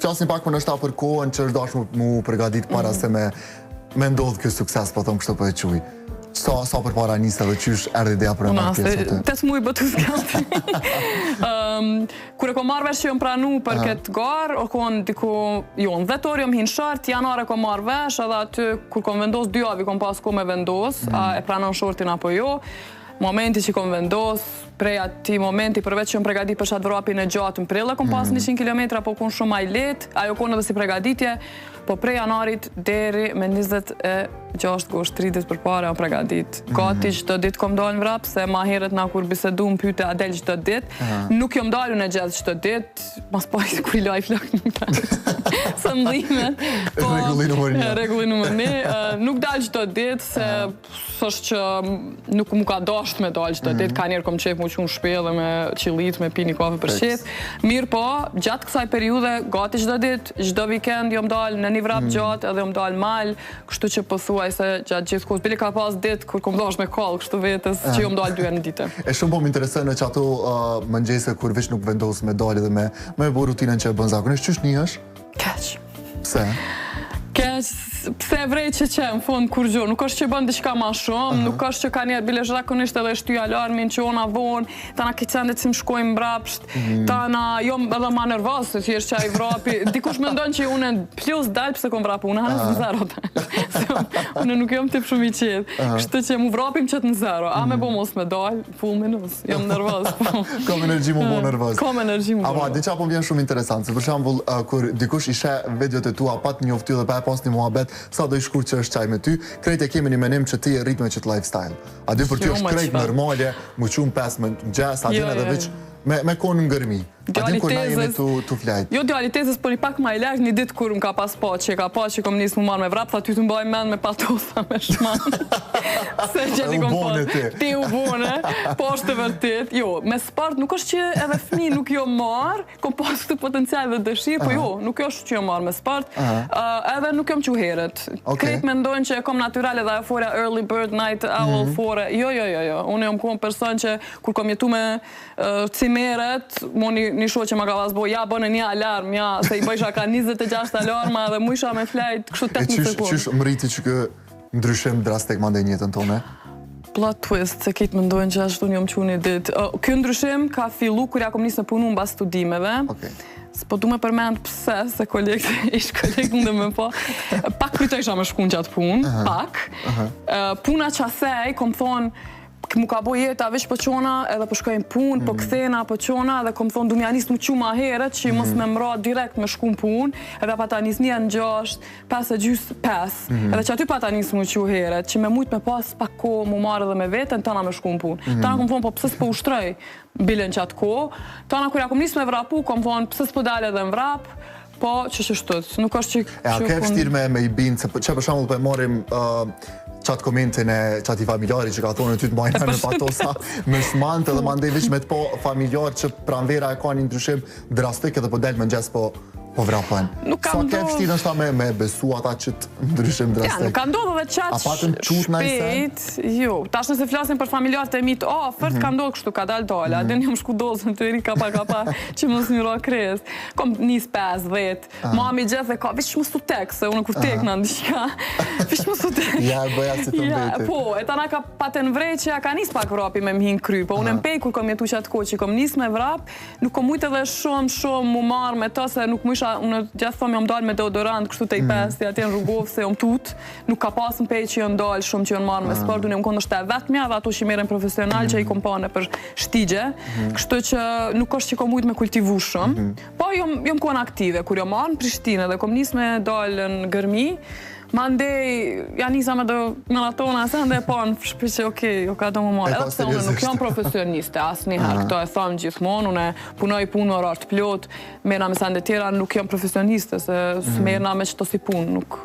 Qasni pak më nështa për kohën që është dashur mu përgadit para se me ndodhë kjo sukses, po thëmë kështë për e quj. Sa për para njëse dhe qysh erdi ideja për e marrë pjesë të? 8 muaj bëtu s'kallë. Kur e ko marrë vesh që jom pranu për këtë garë, o konë diku, jo, në 10 orë jom hinë shërtë, janar e ko marrë vesh, edhe aty, kur kom vendos 2 javë, kom pas ko me vendos, a e pranon shortin apo jo. Momenti që kom vendos, prej ati momenti, përveç që jom pregadit për shatë vrapin e gjatë në prilla, kom pas 100 km, po kun shumë maj let, ajo konë edhe si pregaditje, po prej janarit deri me 26 gosht 30 për pare o pregadit. Gati qdo dit kom dalë në vrap, se ma heret na kur bisedu më pyte a del qdo dit. Nuk jom dalu në gjithë qdo dit, mas pajtë kur i laj flak nuk dalë. Së ndime. Regulli nëmër një. Nuk dalë qdo dit, se sështë që nuk mu ka dasht me dalë qdo dit. Ka njerë kom qef mu qunë shpe dhe me qilit, me pi një kafe për shqet. Mirë po, gjatë kësaj periude, gati qdo dit, qdo weekend jom dalë në një vrap gjatë edhe jom dalë malë, kështu që pësuaj se gjatë gjithë kohës. Bili ka pas ditë kur kom dash me kallë, kështu vetës që jom dalë 2 herë në dite. E shumë po më interesën e që ato mëngjese kur vish nuk vendosë me dalë dhe me bu rutinën që e bën zakonisht. Qysh njësh? Keq. Pse? Keq, pse vrej që në fund kur gjo, nuk është që bën diçka ma shumë, nuk është që ka njerë bile zakonisht edhe shty alarmin që ona vonë, ta na kicendet si më shkojmë mbrapsht, ta na jom edhe ma nervos, se thjesht që a i vrapi, dikush me ndonë që une plus dalë pëse kom vrapu, une hanes në zero dalë, une nuk jom tip shumë i qetë, kështë që mu vrapim qëtë në zero, a me bo mos me dalë, full minus, jom nervos. Kom energji mu bo nervos. Kom energji mu bo. Ama, diqa po vjen shumë interesant, se për shembull, kur dikush ishe videot e tua, pat një ofty dhe pa e pas një muhabet, sa do i shkur që është qaj me ty, krejt e kemi një menim që ti e rrit me qëtë lifestyle. A dy për ty është krejt normale, mu qumë 5 më gjes, a din edhe veç me konë në ngërmi. A din kur na jemi të flajt. Jo, dualitesis, por një pak ma i lek, një dit kur më ka pas po që kom njësë mu marrë me vrap, tha ty të mbaj men me patosa me shman. Se që ti kom pas. Ti u bone, po është të vërtit. Jo, me sport nuk është që edhe fmi nuk jo marrë, kom pas këtë potencial dhe dëshirë, po jo, nuk është që jo marrë me sport, edhe nuk jom që heret. Krejt me ndojnë që kom natural edhe e fore early bird night owl fore. Jo. Unë jom kom person që kur kom jetu me cimeret, një shoq që ma ka pasbo, ja bënë një alarm, ja, se i bëjsha ka 26 alarma dhe mu isha me flajt, kështu 8 sekundë. Qysh mriti që kë ndryshim drastik mande njëtën tone? Plot twist, se kitë më ndojnë që ashtu njëm që një ditë. Kjo ndryshim ka fillu kur ja kom njësë në punu në bas studimeve. Po du me përmend pëse, se ish kolegë në dhe me po. Pak kryta isha me shkun gjatë punë, pak. Puna që asej, kom thonë, mu ka bo jeta veç për qona edhe për shkojnë punë, për këthena për qona edhe kom thonë du mja njësë më që ma herët që mos me mra direkt me shku në punë edhe pa ta njësë një në 6, 5 e gjysë 5 edhe që aty pa ta njësë më që herët që me mujtë me pas pak ko mu marrë dhe me vetën tana me shku në punë. Tana kom thonë po pëse s'po ushtroj bilen që atë ko, tana kërja kom njësë me vrapu kom thonë pëse s'po dalë edhe në vrap, po që shtët, nuk është që... A ke vështirë me i bindë, që për shembull për morim qatë komentin e qatë i familjari që ka thonë ty të mbajnë me patosa me shmante dhe mandej vish me të po familjar që pranvera e ka një ndryshim drastik edhe po delë më nxes po vrapën. Sa ke vështirë nështë ta me besu ata që të ndryshim drastik? Ja, nuk ka ndodhë dhe qatë shpejt, jo, tash nëse flasin për familjarët e mitë ofert, ka ndodhë kështu, ka dalë dole, adin jam shku dozën të eri kapa që mos një ra kres. Kom njës 5, 10, mami gjithë dhe ka, vish më su tek, se unë kur tek në ndishka, vish më su tek. Ja, bëja si të mbeti. Po, e tana ka paten vrej që ja ka njës pak vrapi me mhin kry, po unë mpej kur kom jetu qatë ko që kom njës me vrap, nuk kom mujtë edhe shumë mu marë me të se nuk unë gjithë thëmë jom dalë me deodorant, kështu të i pesti, atje në rrugovë se jom tut, nuk ka pasën pej që jom dalë shumë që jom marrë me sport, unë jom konë është e vetëmja dhe ato që i meren profesional që i kompane për shtigje, kështu që nuk është që kom ujtë me kultivu shumë, po jom konë aktive, kur jom marrë në Prishtinë dhe kom njës me dalë në gërmi, ma ndej, ja njësa me do maratona, se ndej po në shpi që okej, jo ka do më marrë. Edhe pse unë nuk jam profesioniste, asë njëherë, këto e thamë gjithmonë, unë punoj punë orar të plot, merna me sende tjera, nuk jam profesioniste, se merna me qëto si punë, nuk...